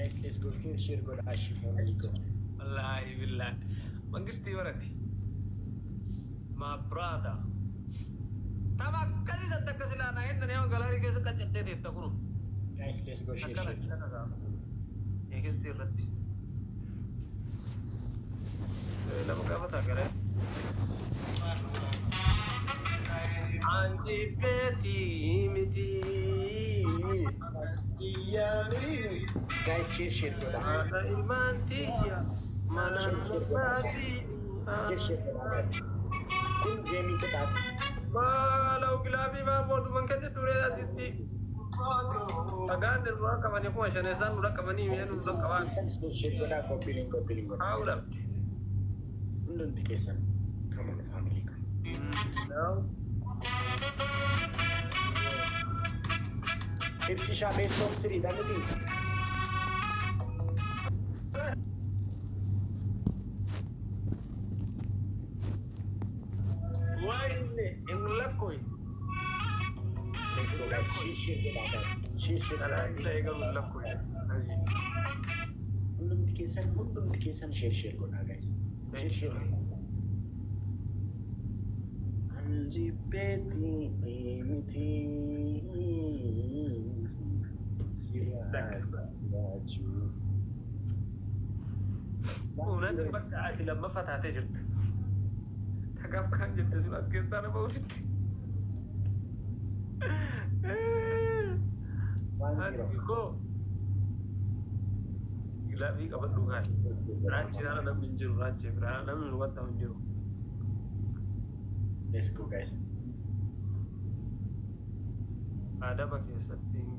guys, let's go share God Ashi family go. Wallahi billah. Mangisti warati. My brother. Tama kasi sa takasila na yun, na galari kasi kacete dito kuno. Guys, let's go share. Mangisti warati. Lama ka bata kare. Anji peti miti. Guys, share God. Mana imantiya, mana mati. Kun Jamie ketat. Walau gilabi ma bodu mangkete ture asitti. Agan del wa kamani ko shane san ura kamani men ura kawan. Share God copy link. Aula. Undun tikesan. Come on family go. No. Ipsi sha base top 3 dalili. Why in lakoi? Let's go guys, share God. Share Ala saya ga lakoi. undun tikesan share God guys. Share. Anji peti miti. Una de bakka asila mafatate jirta. Tagap kan jirta sun askirta na bawuti. Ko. Gila bi kaban dungan. Ranchi na na minjiru ranchi bra na min wata minjiru. Let's go guys. Ada bagi setting.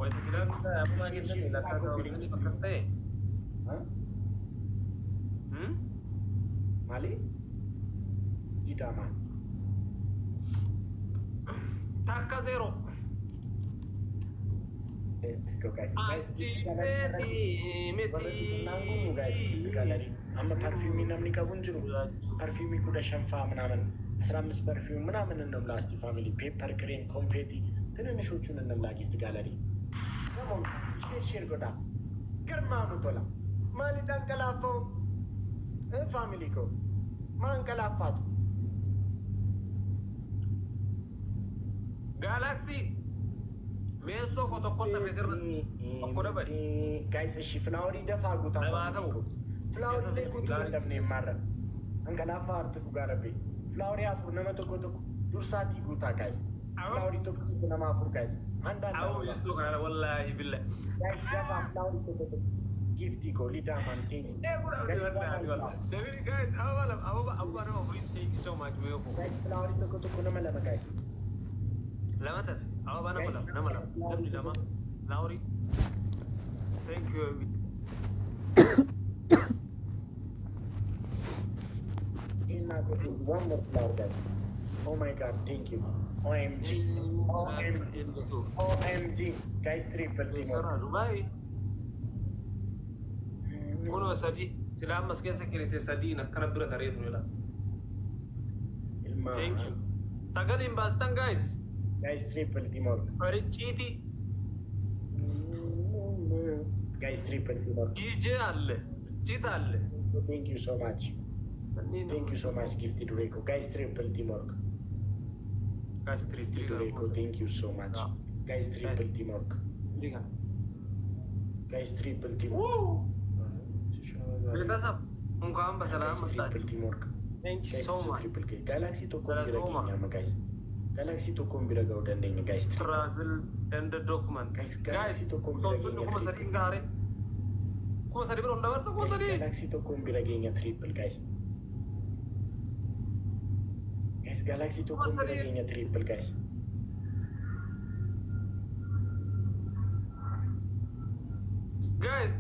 Wah itu gila kita apa lagi kita gila kagak ini bekas teh. Hah? Mali? Tidak man. Taka zero. Let's go guys. Anji meti Nanggung guys. Gallery. Amma parfumi namni kabun jiru. Parfumi kuda shanfa ምናምን 15 ፐርፊውም ምናምን ነው ላስቲ ፋሚሊ ፔፐር ክሬም ኮንፌቲ ትንንሾቹን እንብላ ጊፍት ጋለሪ ከሞን ሼር ጎዳ ግርማ ሙቶላ ማሊ ተንቀላፈው ፋሚሊ ኮ ማንቀላፋቱ ጋላክሲ ሜሶ ኮተኮተ በስር አቆደ በል ጋይስ እሺ ፍላወሪ ደፋ ጉታ ፍላወሪ ዘይኩት እንደምን ይማረን አንቀላፋ አርቱ ጋረቤ ፍላወሪ አፉር ነመ ተቆቶ ዱርሳቲ ጉታ ጋይስ ፍላወሪ ተቆቶ ነማ አፉር ጋይስ አንዳንድ አው ይሱ ካለ ወላሂ ቢላህ ጋይስ ደፋ ፍላወሪ ተቆቶ ጊፍቲ ኮ ሊዳ ማንቲኒ David guys አባ ነው thank you so much ጋይስ ፍላወሪ ተቆቶ ነመ ለመ ጋይስ ለማተ አባ ነመ ለምን ለማ ፍላወሪ thank you One more flower guys. Oh my god, thank you. OMG. OMG. Guys, triple team. Sarah Dubai. Uno sadi silam maske security sadi nakanabra tarefu ila. Thank you. Tagal imbastan guys. Guys, triple team. Arichiti. Guys, triple team. DJ alle. Chita alle. Thank you so much. Thank you so much, Gifty Dureco. Guys, triple teamwork. Guys, triple Dureco, thank you so much. Guys, triple teamwork. Guys, triple teamwork. Kita sab, muka salam. Triple teamwork. Thank you so much. Triple K. Galaxy to kombira gini guys. Galaxy to kombira gau dan dengan guys. Travel and the document. Guys, Galaxy to kombira gini. Kuma sari ngare. Kuma sari beronda warta kuma sari. Galaxy to kombira gini triple guys. Galaxy to kombinasinya triple guys. Guys,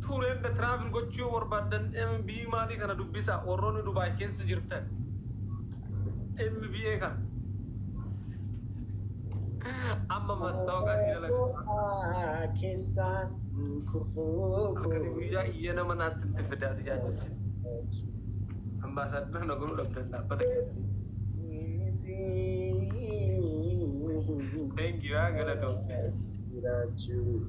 turen the travel go chu or badan MB mali kana dubbisa orronu Dubai kes jirta. MBA kan. Amma mastawa sila kisah kufu. Ya iya nama nasib tefedasi aja. Ambassador na guru dokter dapat. Thank you. Ya galado. Jiraachuu.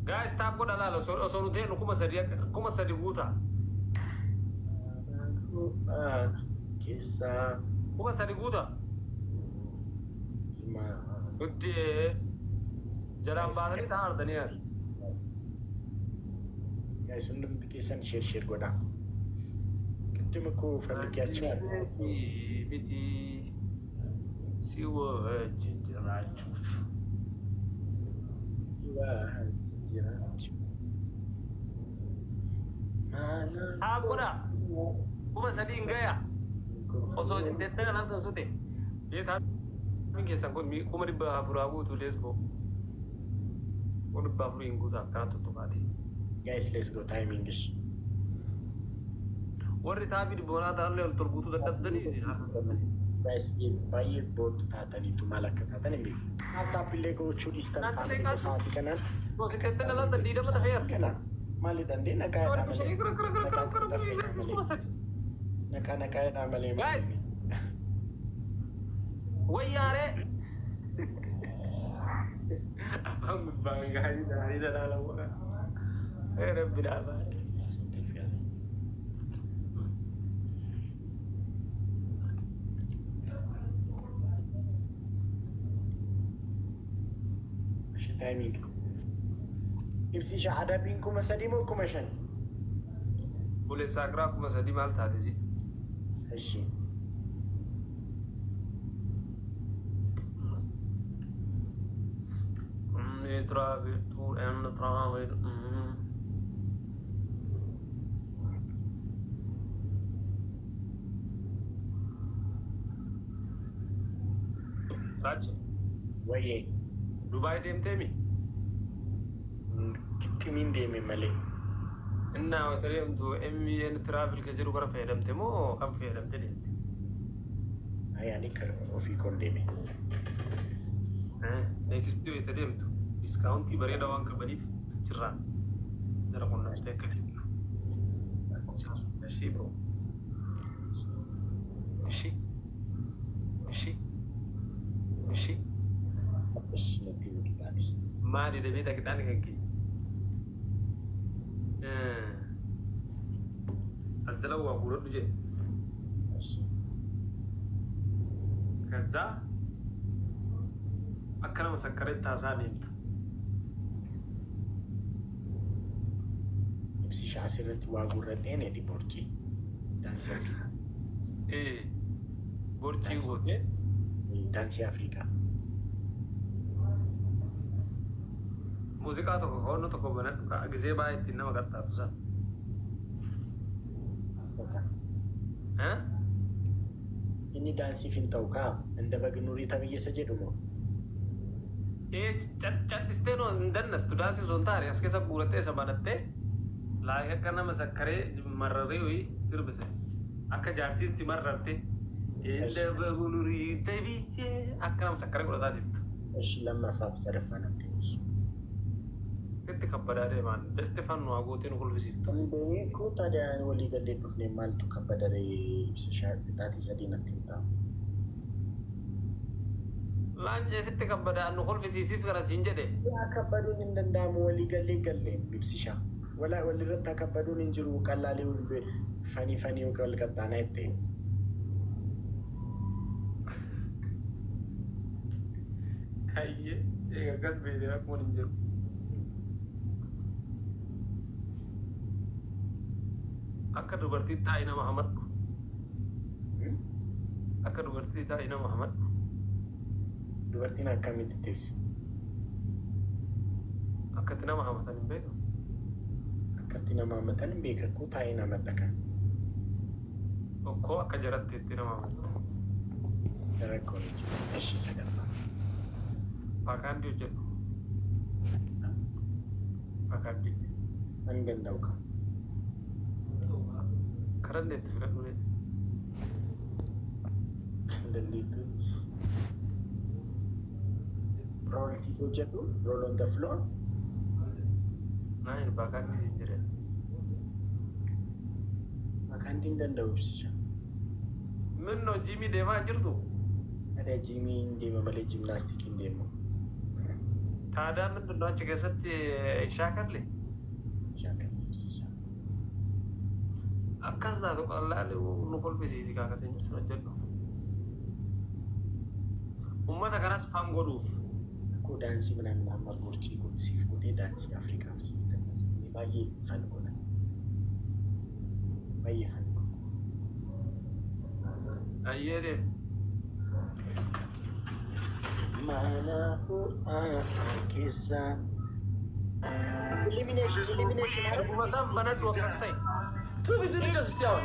Guys, stop ko dalalo. So rute no kuma sadi guta. Keessa Kuma sadi guta. hima. Utti jalan bahani ta ardani yar. Guys, hundumti keessan share godhaa. Qixxuma koo falligaachaa. Biti siwa jiraachuu. Jiraachuu. Hakuna. Kuma sadi ngaya. Osoo isin tettee kan harka sute. Beekaa min keessan kun kuma dhibba afuraa guutuu leesboo. Kun dhibba afurii hin guutu akkanaa tuttuqaati. Guys, let's go. Timing is. Warri taabii dhibboonaa ta'anillee ol tolguutuu dadhabdanii. Guys, baay'ee booddu taataniitu maal akka taatan hin beeku. Taappiillee gochuu dhiistan faamilii sa'aatii kanaan. Noosi keessatti dhalaan dandii dama tafee arga. Kana maali dandee nagaa jedhaa malee. Nagaa jedhaa malee. Guys! Wayyaaree! Afaan gubbaan gaarii ta'anii dalaala bu'aa. Rabbi dhaabaa. Timing. Ibsi adabiin kuma sadii moo kuma shan? Bulee saakraa kuma sadii maal taate ji? Ishi. Travel to and travel. Rachi. Wayyee. Dubai deemtee mi? Kittimiin deeme malee. Innaa wata deemtu MVN travel ka jedhu gara fayyadamte moo kan fayyadamte deemte? Ayyaani ofii koon deeme. Neekisti wayita deemtu diskaawuntii bareeda waan qabaniif achirraa jara qunnamtee akka deemtu. Ishii bro. Ishii. Natti miidhagaati. Maali dabee dhaqxaan kan kee? Asala waa guuradhu jedhe. ከዛ akkana masakkaretti taasaa deemta. Ibsi asirratti waa gurradheen edhi borcii. Daansii Afrikaa. Borcii gootee. Daansii Afrikaa. Muuziqaa tokko hoonno tokko banadhu gisee baay'ee ittiin nama qarxaatu sana. Inni daansiif hin ta'u kaa inda bagnuurii tabiyyeessa jedhu moo? Cadhistee noo hin dannastu daansii osoo hin taane as keessa guurattee isa banattee laayii akka nama sakkaree marraree wayii sirbise akka jaartiitti marrarte inda bagnuurii tabiyyee akka nama sakkaree godhataa jirtu. Ishi lammaffaaf sadaffaa namti. Sitti kabbadaa deemaan Stefan waa gootee nu kulfisiiftu. Beekuu taadhaa walii gallee dhufnee maaltu kabbadaree ibsa shaaxixaatii sadii natti hin ta'u. Laanjee sitti kabbadaa nu kulfisiisiif kana siin jedhe. Kabbaduun hin danda'amu walii gallee ibsishaa. Walirratti kabbaduun hin jiru qallaalee fanii wal qaxxaanaa itti. Hayyee akkas beekee akkuma hin jiru. Akka dubartii taa'ii nama hamadhu. Akka dubartii taa'ii nama hamadhu. Dubartiin akkamitti teessi? Akkatti nama hamatan hin beeku. Akkatti nama hamatan hin beeku akkoo taa'ii nama dhaqan. Okkoo akka jaratti itti nama hamatu. Rakkoon jechuudha. Ishii sadaffaa. Paakaandii hojjedhu. Paakaandii. Ani danda'u kaa. Karan deemte filadhu ne. Dandeettu. Roll hojjedhu. Roll on the floor. Naan paakaandii hin jireen. Paakaandiin danda'u ibsisha. Minnoo jiimii deemaa jirtu. Ada jimin deema malee jimnaastikiin deemu. Taadaan ምንድን ነው አንቺ keessatti shaakalli Shaakalliisa. akkas taatu qal'aali nu kolfisiisi kaakaseen jirtu hojjedhu ummata kanas fam godhuuf Akkoo daansii ምናምን amma boorcii godhusiif godhee daansii Afrikaa fi baay'ee fan godha. Baay'ee fan godha. ayyeedee Mana keessa. Elimination. dhuguma isaan banadhu akkas ta'e Tuh, itu dia just jauh.